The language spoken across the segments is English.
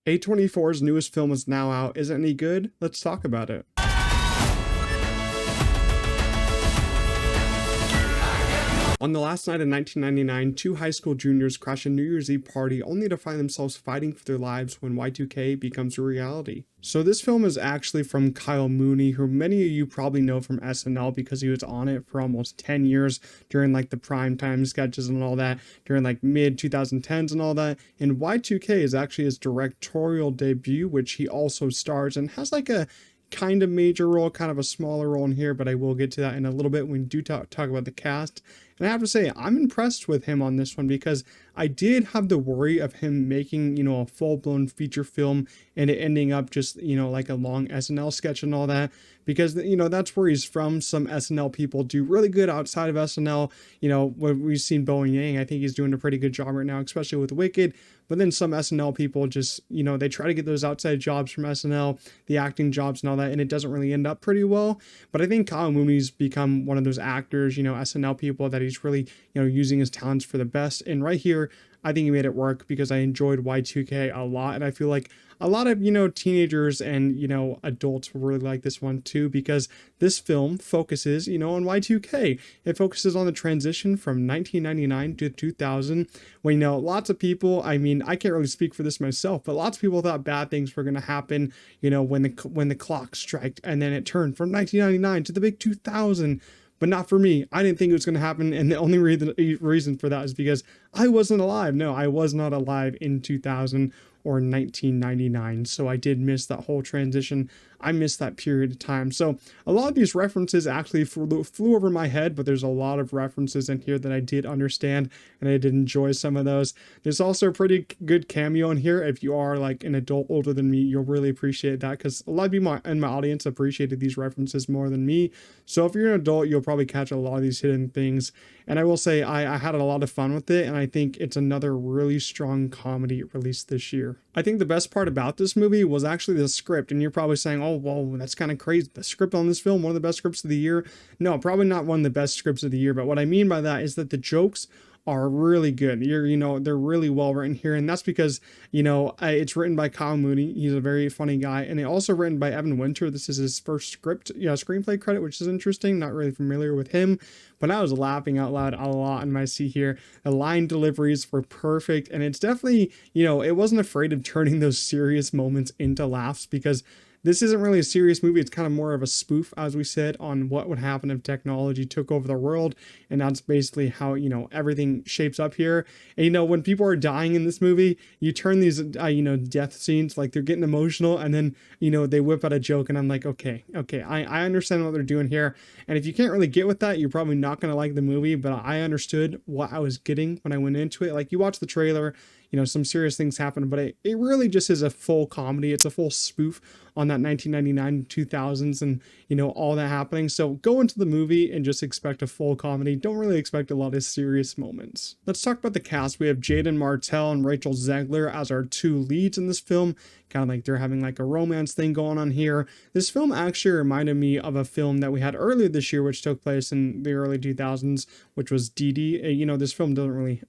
A24's newest film is now out. Is it any good? Let's talk about it. On the last night of 1999, two high school juniors crash a New Year's Eve party only to find themselves fighting for their lives when Y2K becomes a reality. So this film is actually from Kyle Mooney, who many of you probably know from SNL because he was on it for almost 10 years during like the primetime sketches and all that, during like mid 2010s and all that. And Y2K is actually his directorial debut, which he also stars and has like a kind of major role, kind of a smaller role in here, but I will get to that in a little bit when we do talk about the cast. And I have to say, I'm impressed with him on this one because I did have the worry of him making, a full-blown feature film and it ending up just, like a long SNL sketch and all that. Because, that's where he's from. Some SNL people do really good outside of SNL. When we've seen Bowen Yang, I think he's doing a pretty good job right now, especially with Wicked. But then some SNL people just, they try to get those outside jobs from SNL, the acting jobs and all that, and it doesn't really end up pretty well. But I think Kyle Mooney's become one of those actors, SNL people that he's really, using his talents for the best. And right here, I think he made it work because I enjoyed Y2K a lot. And I feel like a lot of, teenagers and, adults will really like this one too, because this film focuses, on Y2K. It focuses on the transition from 1999 to 2000 when, lots of people, I mean, I can't really speak for this myself, but lots of people thought bad things were going to happen, when the clock struck and then it turned from 1999 to the big 2000. But not for me. I didn't think it was going to happen. And the only reason for that is because I wasn't alive. No, I was not alive in 2000 or 1999. So I did miss that whole transition. I missed that period of time. So a lot of these references actually flew over my head, but there's a lot of references in here that I did understand and I did enjoy some of those. There's also a pretty good cameo in here. If you are like an adult older than me, you'll really appreciate that because a lot of people in my audience appreciated these references more than me. So if you're an adult, you'll probably catch a lot of these hidden things. And I will say I had a lot of fun with it, and I think it's another really strong comedy released this year. I think the best part about this movie was actually the script, and you're probably saying, oh, well, that's kind of crazy. The script on this film, one of the best scripts of the year. No, probably not one of the best scripts of the year, but what I mean by that is that the jokes are really good. They're really well written here. And that's because, it's written by Kyle Mooney. He's a very funny guy. And it also written by Evan Winter. This is his first screenplay credit, which is interesting. Not really familiar with him, but I was laughing out loud a lot in my seat here. The line deliveries were perfect. And it's definitely, it wasn't afraid of turning those serious moments into laughs because this isn't really a serious movie. It's kind of more of a spoof, as we said, on what would happen if technology took over the world. And that's basically how, everything shapes up here. And, when people are dying in this movie, you turn these, death scenes, like they're getting emotional. And then, they whip out a joke. And I'm like, okay, I understand what they're doing here. And if you can't really get with that, you're probably not going to like the movie. But I understood what I was getting when I went into it. Like you watch the trailer, some serious things happen, but it really just is a full comedy. It's a full spoof on that 1999 2000s and, all that happening. So go into the movie and just expect a full comedy. Don't really expect a lot of serious moments. Let's talk about the cast. We have Jaden Martell and Rachel Zegler as our two leads in this film. Kind of like they're having like a romance thing going on here. This film actually reminded me of a film that we had earlier this year, which took place in the early 2000s, which was Dee Dee. This film doesn't really,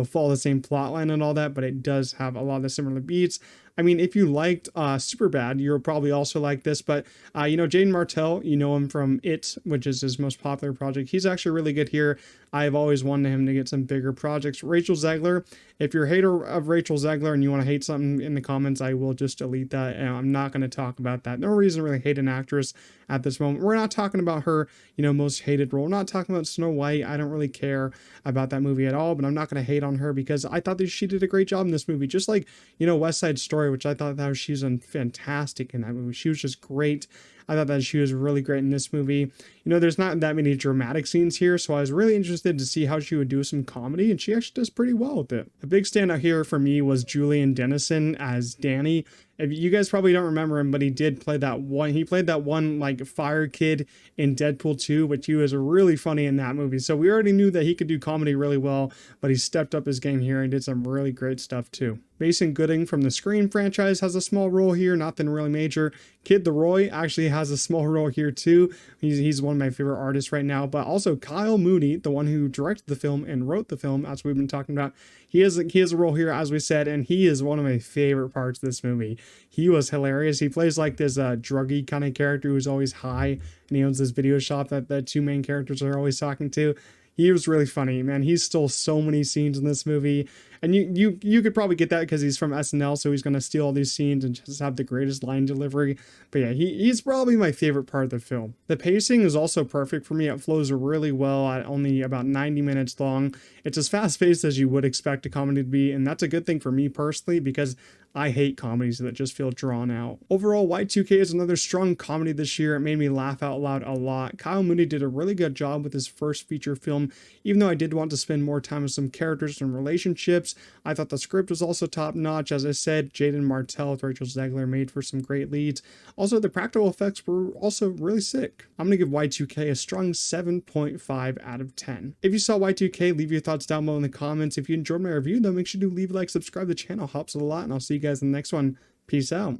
follow the same plot line and all that, but it does have a lot of the similar beats. I mean, if you liked Superbad, you'll probably also like this, but Jaden Martell, you know him from It, which is his most popular project. He's actually really good here. I've always wanted him to get some bigger projects. Rachel Zegler, if you're a hater of Rachel Zegler and you want to hate something in the comments, I will just delete that. And I'm not going to talk about that. No reason to really hate an actress at this moment. We're not talking about her, most hated role. We're not talking about Snow White. I don't really care about that movie at all, but I'm not going to hate on her because I thought that she did a great job in this movie. Just like, West Side Story, which I thought that she was fantastic in that movie. She was just great. I thought that she was really great in this movie. There's not that many dramatic scenes here, so I was really interested to see how she would do some comedy, and she actually does pretty well with it. A big standout here for me was Julian Dennison as Danny. If you guys probably don't remember him, but he did play that one. He played that one like fire kid in Deadpool 2, which he was really funny in that movie. So we already knew that he could do comedy really well, but he stepped up his game here and did some really great stuff too. Mason Gooding from the Scream franchise has a small role here, nothing really major. Kid the Roy actually has a small role here too. He's one of my favorite artists right now. But also Kyle Mooney, the one who directed the film and wrote the film, as we've been talking about, he has a role here, as we said, and he is one of my favorite parts of this movie. He was hilarious. He plays like this druggy kind of character who's always high, and he owns this video shop that the two main characters are always talking to. He was really funny, man. He stole so many scenes in this movie. And you could probably get that because he's from SNL, so he's going to steal all these scenes and just have the greatest line delivery. But yeah, he's probably my favorite part of the film. The pacing is also perfect for me. It flows really well at only about 90 minutes long. It's as fast-paced as you would expect a comedy to be, and that's a good thing for me personally because I hate comedies that just feel drawn out. Overall, Y2K is another strong comedy this year. It made me laugh out loud a lot. Kyle Mooney did a really good job with his first feature film, even though I did want to spend more time with some characters and relationships. I thought the script was also top notch. As I said, Jaden Martell with Rachel Zegler made for some great leads. Also, the practical effects were also really sick. I'm going to give Y2K a strong 7.5 out of 10. If you saw Y2K, leave your thoughts down below in the comments. If you enjoyed my review, though, make sure to leave a like, subscribe to the channel. Helps a lot, and I'll see you guys in the next one. Peace out.